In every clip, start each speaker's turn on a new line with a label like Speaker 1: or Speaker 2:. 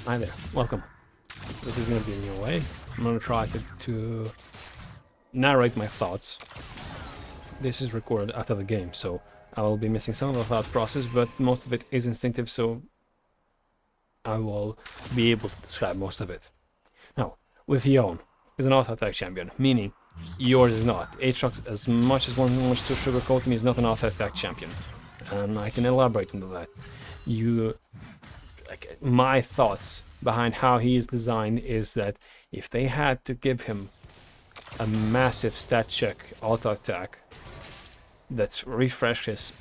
Speaker 1: Hi there, welcome. This is going to be a new way. I'm going to try to narrate my thoughts. This is recorded after the game, so I will be missing some of the thought process, but most of it is instinctive, so I will be able to describe most of it. Now, with Yone, is an auto-attack champion, meaning yours is not. Aatrox, as much as one wants to sugarcoat me, is not an auto-attack champion. And I can elaborate into that. My thoughts behind how he is designed is that if they had to give him a massive stat check auto-attack that refreshes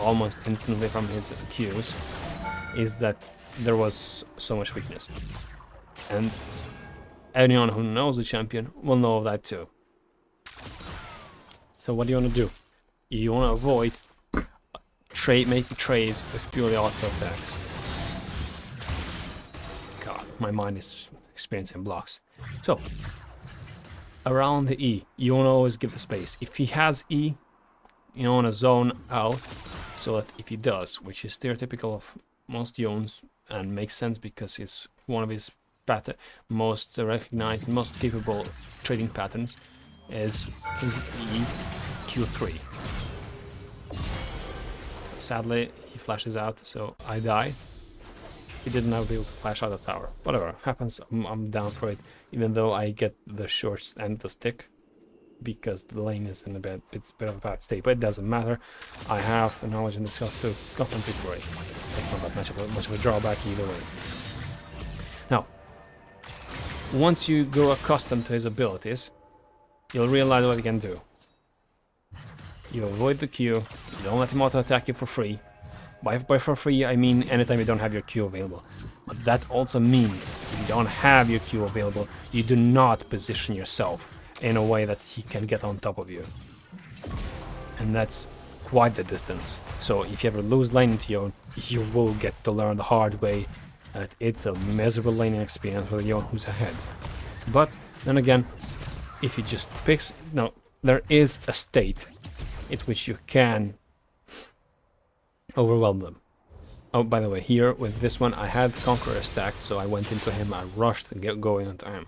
Speaker 1: almost instantly from his Qs, is that there was so much weakness. And anyone who knows the champion will know of that too. So what do you want to do? You want to avoid making trades with purely auto attacks. God, my mind is experiencing blocks. So, around the E, you want to always give the space. If he has E, you want to zone out, so that if he does, which is stereotypical of most Yones, and makes sense because it's one of his most recognized, most capable trading patterns, is his E Q3. Sadly, he flashes out, so I die. He didn't have to be able to flash out the tower. Whatever happens, I'm down for it, even though I get the short end of the stick, because the lane is in a bit of a bad state. But it doesn't matter. I have the knowledge and the skills to compensate for it. It's not that much of a drawback either way. Now, once you grow accustomed to his abilities, you'll realize what he can do. You avoid the Q, you don't let him auto-attack you for free. By for free, I mean anytime you don't have your Q available. But that also means if you don't have your Q available, you do not position yourself in a way that he can get on top of you. And that's quite the distance. So if you ever lose lane into Yone, you will get to learn the hard way that it's a miserable laning experience with Yone who's ahead. But then again, if he just picks... No, there is a state in which you can overwhelm them. Oh, by the way, here with this one, I had Conqueror stacked, so I went into him, I rushed to get going on time.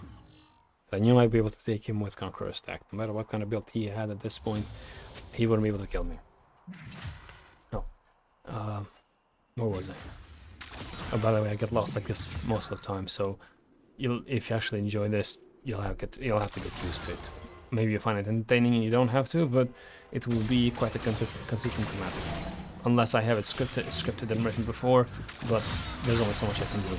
Speaker 1: I knew I'd be able to take him with Conqueror stacked. No matter what kind of build he had at this point, he wouldn't be able to kill me. No. Where was I? Oh, by the way, I get lost like this most of the time, so if you actually enjoy this, you'll have to get used to it. Maybe you find it entertaining and you don't have to, but it will be quite a consistent thematic. Unless I have it scripted and written before, but there's only so much I can do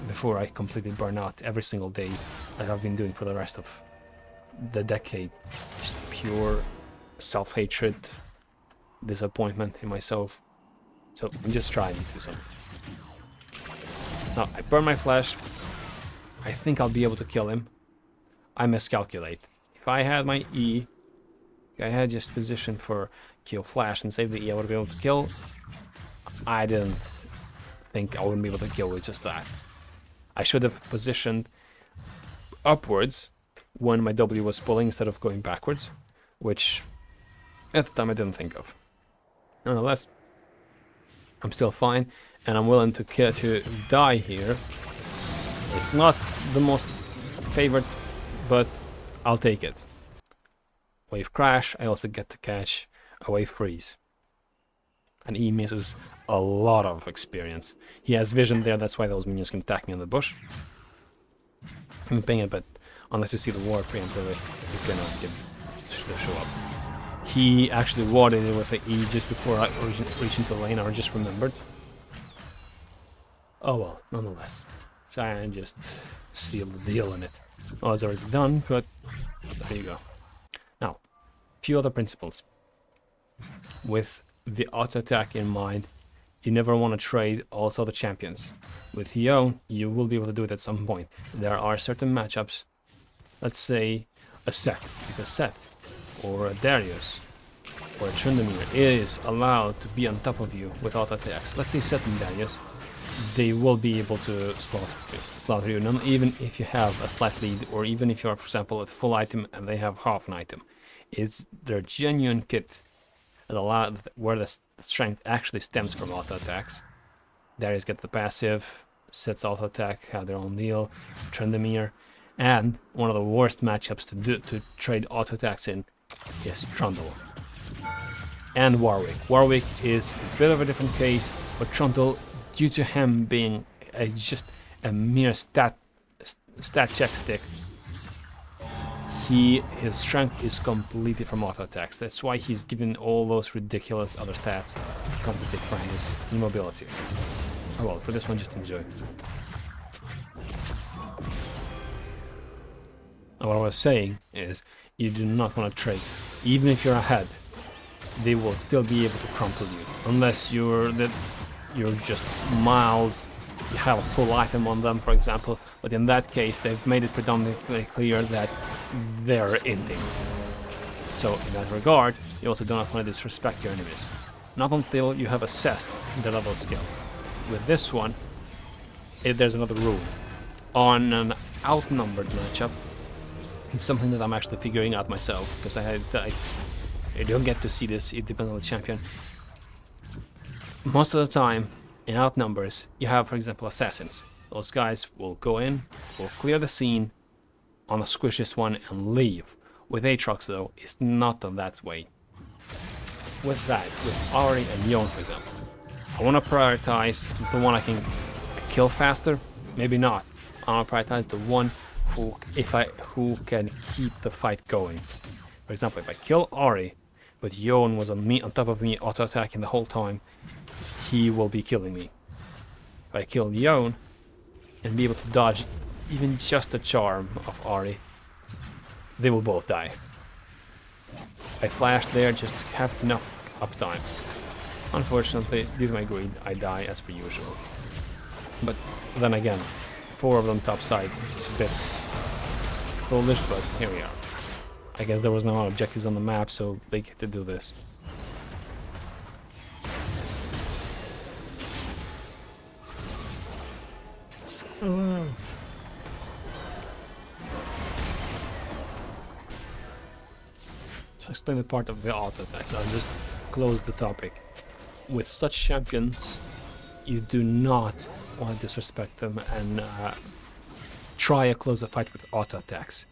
Speaker 1: before I completely burn out every single day that I've been doing for the rest of the decade. Just pure self-hatred, disappointment in myself. So I'm just trying to do something. Now, I burn my flash. I think I'll be able to kill him. I miscalculate. If I had my E, if I had just positioned for kill flash and save the E, I would be able to kill. I didn't think I wouldn't be able to kill with just that. I should have positioned upwards when my W was pulling instead of going backwards, which at the time I didn't think of. Nonetheless, I'm still fine, and I'm willing to die here. It's not the most favorite, but I'll take it. Wave crash, I also get to catch a wave freeze. And he misses a lot of experience. He has vision there, that's why those minions can attack me in the bush. I'm paying it, but unless you see the ward preemptively, you cannot show up. He actually warded it with the E just before I reached into the lane, I just remembered. Oh well, nonetheless. So I just sealed the deal in it. Oh, it's already done, but there you go. Now, a few other principles. With the auto attack in mind, you never want to trade also the champions. With Yone, you will be able to do it at some point. There are certain matchups, let's say a Set, because Set, or a Darius, or a Tryndamere is allowed to be on top of you with auto attacks. Let's say Set and Darius, they will be able to slaughter you, even if you have a slight lead, or even if you are, for example, at full item and they have half an item. It's their genuine kit where the strength actually stems from auto attacks. Darius gets the passive, sets auto attack, have their own deal, Trendemir, and one of the worst matchups to trade auto attacks in is Trundle and Warwick. Warwick is a bit of a different case, but Trundle, due to him being just a mere stat check stick, his strength is completely from auto attacks. That's why he's given all those ridiculous other stats to compensate for his immobility. Oh well, for this one, just enjoy. What I was saying is, you do not want to trade. Even if you're ahead, they will still be able to crumple you, unless you're just miles. You have a full item on them, for example. But in that case, they've made it predominantly clear that they're ending. So in that regard, you also do not want to disrespect your enemies, not until you have assessed the level skill. With this one, there's another rule. On an outnumbered matchup, it's something that I'm actually figuring out myself, because I don't get to see this, it depends on the champion. Most of the time, in outnumbers, you have, for example, assassins. Those guys will go in, will clear the scene on the squishiest one and leave. With Aatrox, though, it's not that way. With Ahri and Yone, for example, I want to prioritize the one I can kill faster. Maybe not. I want to prioritize the one who can keep the fight going. For example, if I kill Ahri, but Yone was on top of me, auto attacking the whole time, he will be killing me. If I kill Yone and be able to dodge even just a charm of Ahri, they will both die. I flashed there just to have enough uptime. Unfortunately, due to my greed, I die as per usual. But then again, 4 of them topside is a bit foolish, but here we are. I guess there was no objectives on the map, so they get to do this. To explain the part of the auto attacks, I'll just close the topic. With such champions, you do not want to disrespect them and try a close fight with auto attacks.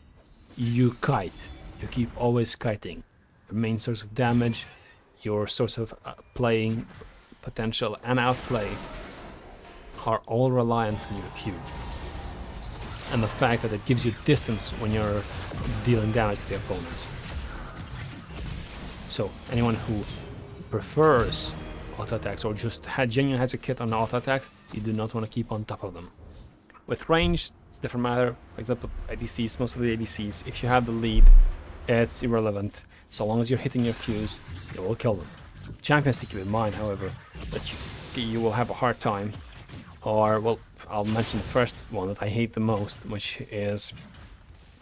Speaker 1: You kite. You keep always kiting. Your main source of damage, your source of playing potential and outplay are all reliant on your Q. And the fact that it gives you distance when you're dealing damage to the opponent. So anyone who prefers auto attacks or just genuinely has a kit on auto attacks, you do not want to keep on top of them. With range, it's a different matter. For example, ADCs, most of the ADCs, if you have the lead, it's irrelevant. So long as you're hitting your Qs, you will kill them. Champions to keep in mind, however, that you will have a hard time. Or, well, I'll mention the first one that I hate the most, which is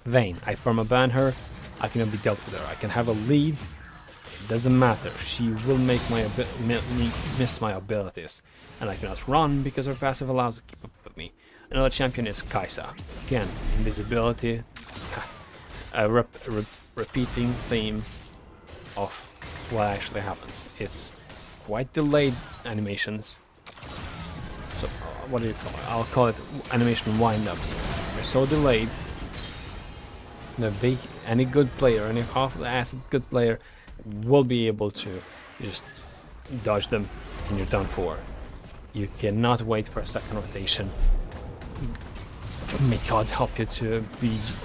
Speaker 1: Vayne. I permaban her, I cannot be dealt with her. I can have a lead, it doesn't matter. She will make miss my abilities. And I cannot run because her passive allows to keep up with me. Another champion is Kai'Sa. Again, invisibility, a repeating theme of what actually happens. It's quite delayed animations. So, what do you call it? I'll call it animation wind-ups. They're so delayed that any good player, any half-assed good player, will be able to just dodge them and you're done for. You cannot wait for a second rotation. May God help you to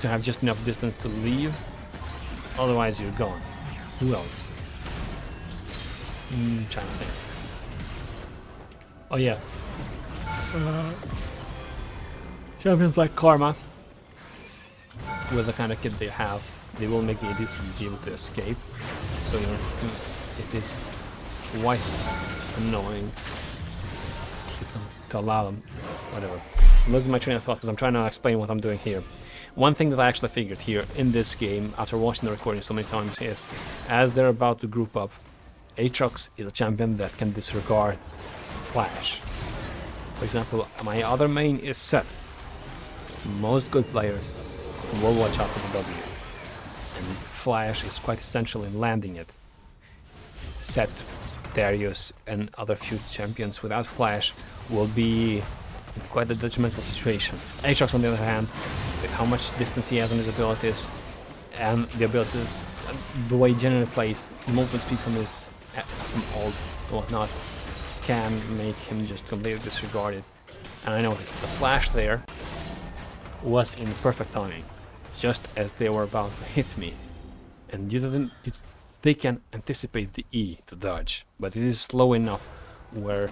Speaker 1: have just enough distance to leave, otherwise you're gone. Who else? Trying to think. Oh yeah. Champions like Karma, with the kind of kit they have, they will make the ADC be able to escape. So it is quite annoying to allow them. Whatever. I'm losing my train of thought because I'm trying to explain what I'm doing here. One thing that I actually figured here in this game, after watching the recording so many times, is as they're about to group up, Aatrox is a champion that can disregard Flash. For example, my other main is Set. Most good players will watch out for the W. And Flash is quite essential in landing it. Set, Darius, and other few champions without Flash will be Quite a judgmental situation. Aatrox, on the other hand, with how much distance he has on his abilities, and the ability, the way he generally plays, the movement speed from his from ult and whatnot, can make him just completely disregarded. And I noticed the flash there was in perfect timing, just as they were about to hit me. And they can anticipate the E to dodge, but it is slow enough where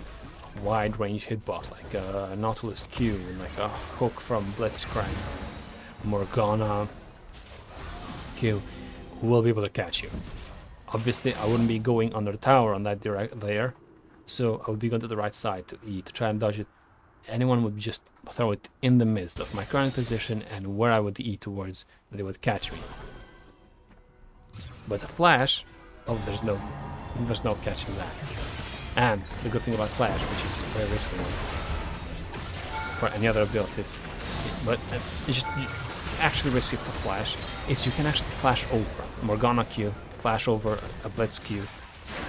Speaker 1: wide range hitbox like a Nautilus Q, like a hook from Blitzcrank, Morgana Q, will be able to catch you. Obviously, I wouldn't be going under the tower on that direct there, so I would be going to the right side to E to try and dodge it. Anyone would just throw it in the midst of my current position and where I would E towards, they would catch me. But the flash, oh, there's no catching that. And the good thing about flash, which is very risky for any other abilities, but it's just actually risky for flash, is you can actually flash over Morgana Q, flash over a Blitz Q,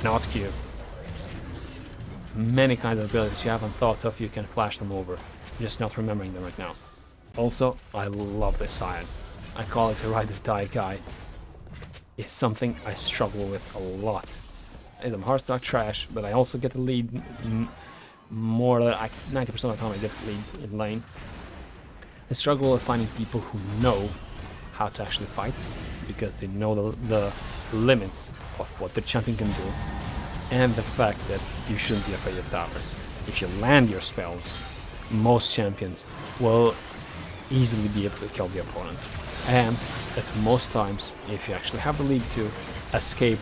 Speaker 1: not Q. Many kinds of abilities you haven't thought of, you can flash them over. You're just not remembering them right now. Also, I love this Scion. I call it a ride or die guy. It's something I struggle with a lot. I'm hardstock trash, but I also get the lead more than 90% of the time I get the lead in lane. I struggle with finding people who know how to actually fight, because they know the limits of what the champion can do, and the fact that you shouldn't be afraid of towers. If you land your spells, most champions will easily be able to kill the opponent. And at most times, if you actually have the lead to escape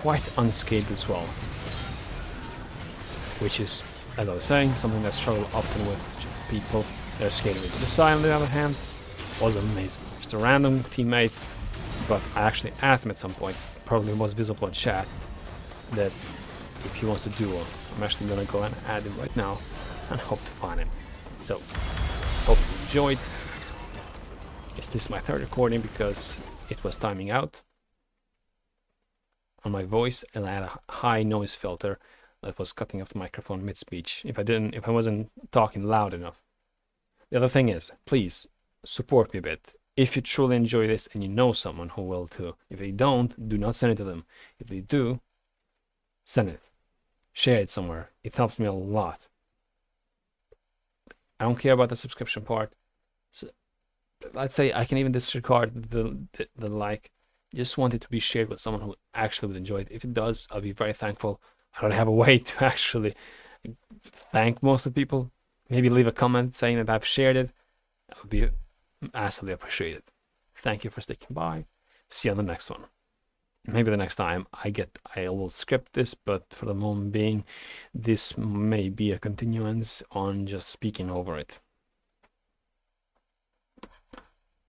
Speaker 1: quite unscathed as well. Which is, as I was saying, something I struggle often with people that are skating with. The Scion, on the other hand, was amazing. Just a random teammate, but I actually asked him at some point, probably was visible in chat, that if he wants to duo. I'm actually gonna go and add him right now and hope to find him. So, hope you enjoyed. This is my third recording because it was timing out on my voice, and I had a high noise filter that was cutting off the microphone mid-speech if I wasn't talking loud enough. The other thing is, please support me a bit. If you truly enjoy this and you know someone who will too. If they don't, do not send it to them. If they do, send it. Share it somewhere. It helps me a lot. I don't care about the subscription part. So, let's say I can even disregard the like. Just want it to be shared with someone who actually would enjoy it. If it does, I'll be very thankful. I don't have a way to actually thank most of the people. Maybe leave a comment saying that I've shared it. That would be massively appreciated. Thank you for sticking by. See you on the next one. Maybe the next time I will script this, but for the moment being, this may be a continuance on just speaking over it.